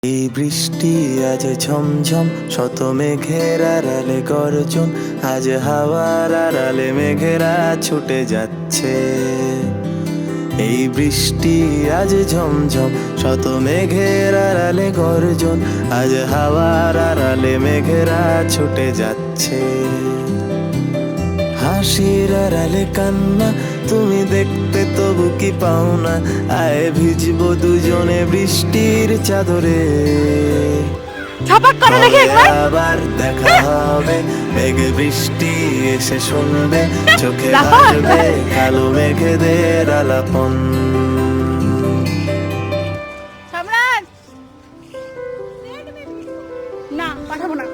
এই বৃষ্টি আজ ঝমঝম, শত মেঘের আড়ালে গর্জন, আজ হাওয়ার আড়ালে মেঘেরা ছুটে যাচ্ছে। এই বৃষ্টি আজ ঝমঝম, শত মেঘের আড়ালে গর্জন, আজ হাওয়ার আড়ালে মেঘেরা ছুটে যাচ্ছে। হাসির আড়ালে কান্না তুমি দেখতে তবু কি পাও না, আয় ভিজবো দুজনে বৃষ্টির চাদরে। আবার দেখা হবে, মেঘ বৃষ্টি এসে শুনবে, চোখে আসবে কালো মেঘেদের আলাপন। না পাঠাবো না।